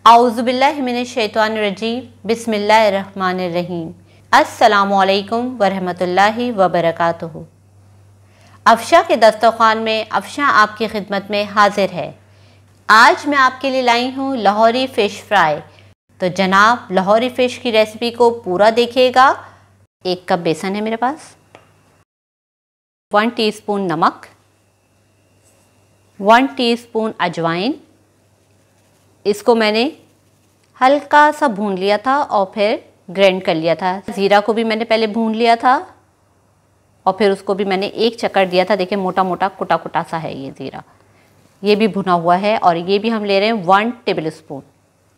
आउज़ुबिल्लाहि मिनश्शैतानिर्रजीम बिस्मिल्लाहिर्रहमानिर्रहीम। अस्सलामुअलैकुम वरहमतुल्लाहि वबरकातुहू। अफ़शा के दस्तरख़्वान में अफ़शा आपकी खिदमत में हाजिर है। आज मैं आपके लिए लाई हूँ लाहौरी फ़िश फ्राई। तो जनाब, लाहौरी फ़िश की रेसिपी को पूरा देखिएगा। 1 कप बेसन है मेरे पास, 1 टीस्पून नमक, 1 टीस्पून अजवाइन। इसको मैंने हल्का सा भून लिया था और फिर ग्राइंड कर लिया था। ज़ीरा को भी मैंने पहले भून लिया था और फिर उसको भी मैंने एक चक्कर दिया था। देखिए मोटा मोटा कुटा कुटा सा है ये ज़ीरा, ये भी भुना हुआ है। और ये भी हम ले रहे हैं 1 टेबल स्पून।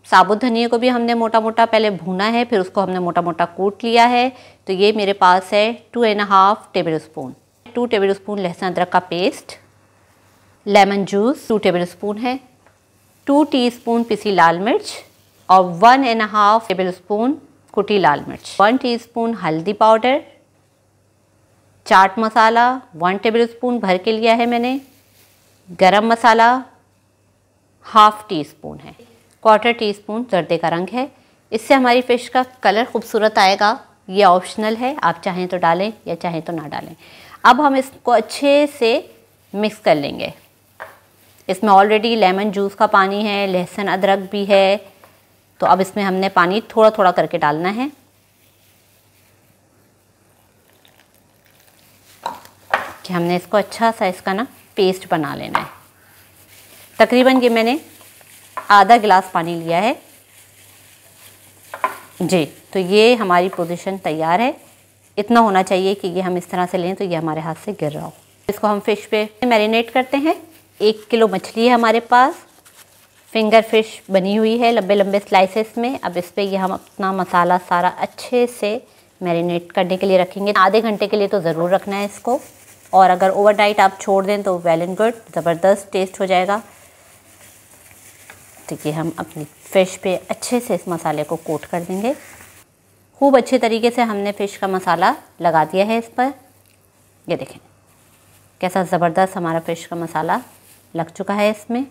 साबुत धनिया को भी हमने मोटा मोटा पहले भूना है, फिर उसको हमने मोटा मोटा कूट लिया है। तो ये मेरे पास है 2.5 टेबल स्पून। 2 टेबल स्पून लहसुन अदरक का paste, lemon juice 2 table spoon है, 2 टीस्पून पिसी लाल मिर्च और 1.5 टेबल स्पून कुटी लाल मिर्च, 1 टीस्पून हल्दी powder, chaat masala 1 table spoon भर के लिया है मैंने, गरम मसाला ½ टीस्पून है, 1/4 टीस्पून जर्दे का रंग है। इससे हमारी फ़िश का कलर खूबसूरत आएगा। ये ऑप्शनल है, आप चाहें तो डालें या चाहें तो ना डालें। अब हम इसको अच्छे से मिक्स कर लेंगे। इसमें ऑलरेडी लेमन जूस का पानी है, लहसुन अदरक भी है, तो अब इसमें हमने पानी थोड़ा थोड़ा करके डालना है कि हमने इसको अच्छा सा इसका ना पेस्ट बना लेना है। तकरीबन ये मैंने आधा गिलास पानी लिया है जी। तो ये हमारी पोजीशन तैयार है। इतना होना चाहिए कि ये हम इस तरह से लें तो ये हमारे हाथ से गिर रहा हो। इसको हम फ़िश पे मैरिनेट करते हैं। 1 किलो मछली है हमारे पास, फिंगर फिश बनी हुई है लंबे लंबे स्लाइसेस में। अब इस पे ये हम अपना मसाला सारा अच्छे से मैरिनेट करने के लिए रखेंगे। आधे घंटे के लिए तो ज़रूर रखना है इसको, और अगर ओवरनाइट आप छोड़ दें तो वेल एंड गुड, ज़बरदस्त टेस्ट हो जाएगा। तो ये हम अपनी फ़िश पे अच्छे से इस मसाले को कोट कर देंगे। खूब अच्छे तरीके से हमने फ़िश का मसाला लगा दिया है इस पर। ये देखें कैसा ज़बरदस्त हमारा फ़िश का मसाला लग चुका है इसमें।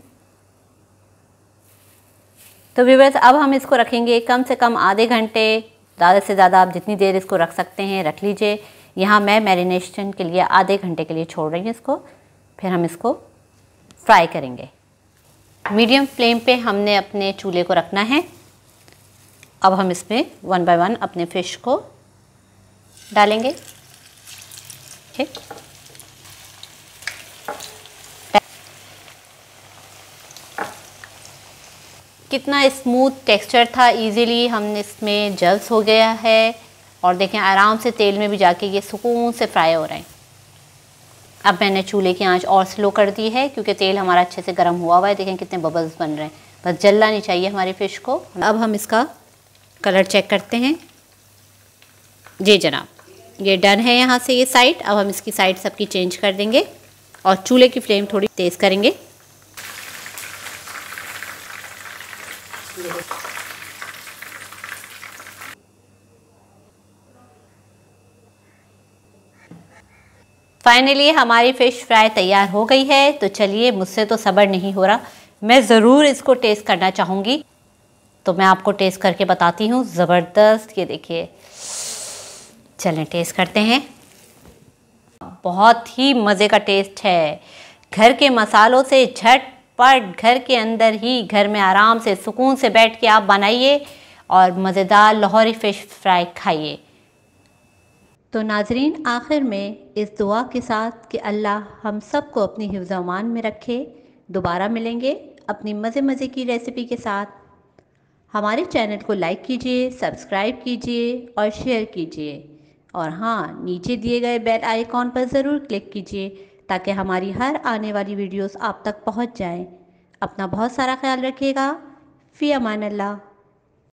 तो व्यूअर्स, अब हम इसको रखेंगे कम से कम आधे घंटे, ज़्यादा से ज़्यादा आप जितनी देर इसको रख सकते हैं रख लीजिए। यहाँ मैं मैरिनेशन के लिए आधे घंटे के लिए छोड़ रही हूँ इसको, फिर हम इसको फ्राई करेंगे। मीडियम फ्लेम पे हमने अपने चूल्हे को रखना है। अब हम इसमें 1 बाय 1 अपने फ़िश को डालेंगे। ठीक, कितना स्मूथ टेक्सचर था, इजीली हमने इसमें जल्स हो गया है। और देखें आराम से तेल में भी जाके ये सुकून से फ्राई हो रहे हैं। अब मैंने चूल्हे की आंच और स्लो कर दी है क्योंकि तेल हमारा अच्छे से गर्म हुआ है। देखें कितने बबल्स बन रहे हैं, बस जलना नहीं चाहिए हमारी फ़िश को। अब हम इसका कलर चेक करते हैं। जी जनाब, ये डन है यहाँ से ये साइड। अब हम इसकी साइड सबकी चेंज कर देंगे और चूल्हे की फ्लेम थोड़ी तेज़ करेंगे। फाइनली हमारी फ़िश फ्राई तैयार हो गई है। तो चलिए, मुझसे तो सब्र नहीं हो रहा, मैं ज़रूर इसको टेस्ट करना चाहूँगी। तो मैं आपको टेस्ट करके बताती हूँ। ज़बरदस्त, ये देखिए, चलें टेस्ट करते हैं। बहुत ही मज़े का टेस्ट है। घर के मसालों से झटपट घर के अंदर ही घर में आराम से सुकून से बैठ के आप बनाइए और मज़ेदार लाहौरी फ़िश फ्राई खाइए। तो नाजरीन, आखिर में इस दुआ के साथ कि अल्लाह हम सब को अपनी हिफ्ज़ अमान में रखे। दोबारा मिलेंगे अपनी मज़े की रेसिपी के साथ। हमारे चैनल को लाइक कीजिए, सब्सक्राइब कीजिए और शेयर कीजिए। और हाँ, नीचे दिए गए बेल आइकॉन पर ज़रूर क्लिक कीजिए ताकि हमारी हर आने वाली वीडियोस आप तक पहुंच जाएं। अपना बहुत सारा ख्याल रखिएगा। फ़ी अमान अल्लाह।